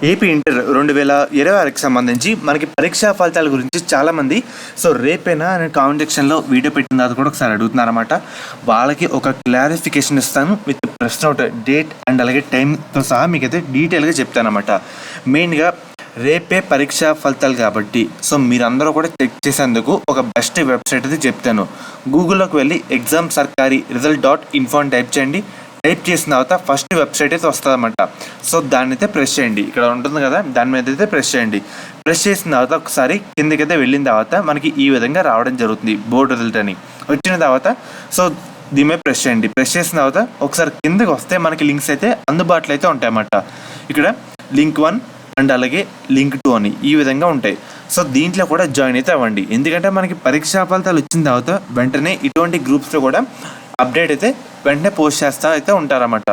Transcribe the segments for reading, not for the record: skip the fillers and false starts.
AP inter 2026కి సంబంధించి మనకి పరీక్షా ఫలితాల గురించి చాలామంది రేపేనా అనే కామెంట్ సెక్షన్లో వీడియో పెట్టిన తర్వాత కూడా ఒకసారి అడుగుతున్నారన్నమాట. వాళ్ళకి ఒక క్లారిఫికేషన్ ఇస్తాను విత్ ప్రశ్న అవుట్ డేట్ అండ్ అలాగే టైంతో సహా మీకైతే డీటెయిల్గా చెప్తానమాట. మెయిన్గా రేపే పరీక్షా ఫలితాలు కాబట్టి మీరందరూ కూడా చెక్ చేసేందుకు ఒక బెస్ట్ వెబ్సైట్ అయితే చెప్తాను. గూగుల్లోకి వెళ్ళి ఎగ్జామ్ సర్కారీ రిజల్ట్.info అని టైప్ చేయండి. టైప్ చేసిన తర్వాత ఫస్ట్ వెబ్సైట్ అయితే వస్తుంది అన్నమాట. దాన్ని అయితే ప్రెస్ చేయండి. ఇక్కడ ఉంటుంది కదా, దాని మీద అయితే ప్రెస్ చేయండి. ప్రెస్ చేసిన తర్వాత ఒకసారి కిందకైతే వెళ్ళిన తర్వాత మనకి ఈ విధంగా రావడం జరుగుతుంది బోర్డు రిజల్ట్ అని. వచ్చిన తర్వాత దీని మీద ప్రెస్ చేయండి. ప్రెస్ చేసిన తర్వాత ఒకసారి కిందకి వస్తే మనకి లింక్స్ అయితే అందుబాటులో అయితే ఉంటాయన్నమాట. ఇక్కడ లింక్ 1 అండ్ అలాగే లింక్ 2 అని ఈ విధంగా ఉంటాయి. దీంట్లో కూడా జాయిన్ అయితే అవ్వండి. ఎందుకంటే మనకి పరీక్షా ఫలితాలు వచ్చిన తర్వాత వెంటనే ఇటువంటి గ్రూప్స్లో కూడా అప్డేట్ అయితే వెంటనే పోస్ట్ చేస్తూ అయితే ఉంటారన్నమాట.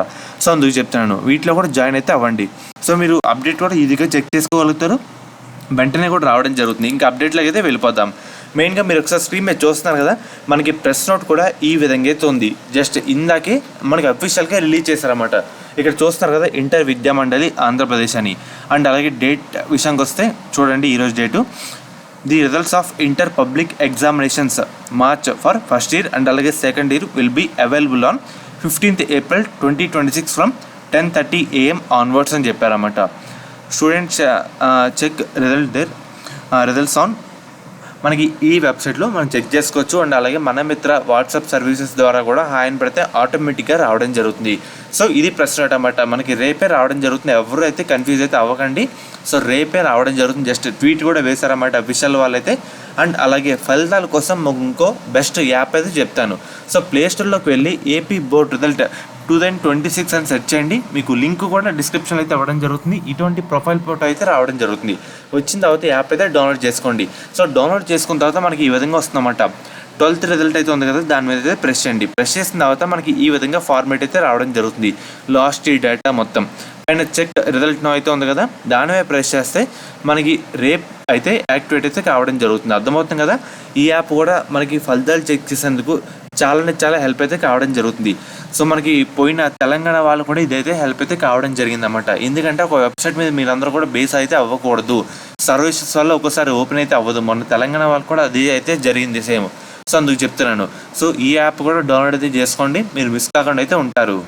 అందుకు చెప్తున్నాను, వీటిలో కూడా జాయిన్ అయితే అవ్వండి. మీరు అప్డేట్ కూడా ఈజీగా చెక్ చేసుకోగలుగుతారు, వెంటనే కూడా రావడం జరుగుతుంది. ఇంకా అప్డేట్లోకి అయితే వెళ్ళిపోదాం. మెయిన్గా మీరు ఒకసారి స్క్రీన్ మీద చూస్తున్నారు కదా, మనకి ప్రెస్ నోట్ కూడా ఈ విధంగా అయితే ఉంది. జస్ట్ ఇందాకే మనకి అఫీషియల్గా రిలీజ్ చేశారన్నమాట. ఇక్కడ చూస్తున్నారు కదా, ఇంటర్ విద్యా మండలి ఆంధ్రప్రదేశ్ అని. అండ్ అలాగే డేట్ విషయానికి వస్తే చూడండి, ఈరోజు date the results of inter public examinations March for first year and అలాగే second year will be available on 15th April 2026 from 10:30 AM onwards అని చెప్పారన్నమాట. స్టూడెంట్స్ చెక్ రిజల్ట్స్ ఆన్ మనకి ఈ వెబ్సైట్లో మనం చెక్ చేసుకోవచ్చు. అండ్ అలాగే మన మిత్ర వాట్సాప్ సర్వీసెస్ ద్వారా కూడా హాయ్ అని పెడితే ఆటోమేటిక్గా రావడం జరుగుతుంది. ఇది ప్రశ్న అన్నమాట. మనకి రేపే రావడం జరుగుతుంది. ఎవరు అయితే కన్ఫ్యూజ్ అయితే అవ్వకండి. రేపే రావడం జరుగుతుంది. జస్ట్ ట్వీట్ కూడా వేశారన్నమాట అఫీషియల్ వాళ్ళైతే. అండ్ అలాగే ఫలితాల కోసం ఇంకో బెస్ట్ యాప్ అయితే చెప్తాను. ప్లేస్టోర్లోకి వెళ్ళి ఏపీ బోర్డ్ రిజల్ట్ 2026 అని సెర్చ్ చేయండి. మీకు లింక్ కూడా డిస్క్రిప్షన్లో అయితే అవ్వడం జరుగుతుంది. ఇటువంటి ప్రొఫైల్ ఫోటో అయితే రావడం జరుగుతుంది. వచ్చిన తర్వాత యాప్ అయితే డౌన్లోడ్ చేసుకోండి. డౌన్లోడ్ చేసుకున్న తర్వాత మనకి ఈ విధంగా వస్తుందన్నమాట. 12th రిజల్ట్ అయితే ఉంది కదా, దాని మీద అయితే ప్రెస్ చేయండి. ప్రెస్ చేసిన తర్వాత మనకి ఈ విధంగా ఫార్మేట్ అయితే రావడం జరుగుతుంది. లాస్ట్ ఈ డేటా మొత్తం పైన చెక్ రిజల్ట్ నో అయితే ఉంది కదా, దాని మీద ప్రెస్ చేస్తే మనకి రేప్ అయితే యాక్టివేట్ అయితే కావడం జరుగుతుంది. అర్థమవుతుంది కదా. ఈ యాప్ కూడా మనకి ఫలితాలు చెక్ చేసేందుకు చాలా హెల్ప్ అయితే కావడం జరుగుతుంది. మనకి పోయిన తెలంగాణ వాళ్ళు కూడా ఇదైతే హెల్ప్ అయితే కావడం జరిగిందన్నమాట. ఎందుకంటే ఒక వెబ్సైట్ మీద మీరందరూ కూడా బేస్ అయితే అవ్వకూడదు. సర్వీసెస్ వల్ల ఒకసారి ఓపెన్ అయితే అవ్వదు. మొన్న తెలంగాణ వాళ్ళు కూడా అది అయితే జరిగింది సేమ్. అందుకు చెప్తున్నాను. ఈ యాప్ కూడా డౌన్లోడ్ అయితే చేసుకోండి, మీరు మిస్ కాకుండా అయితే ఉంటారు.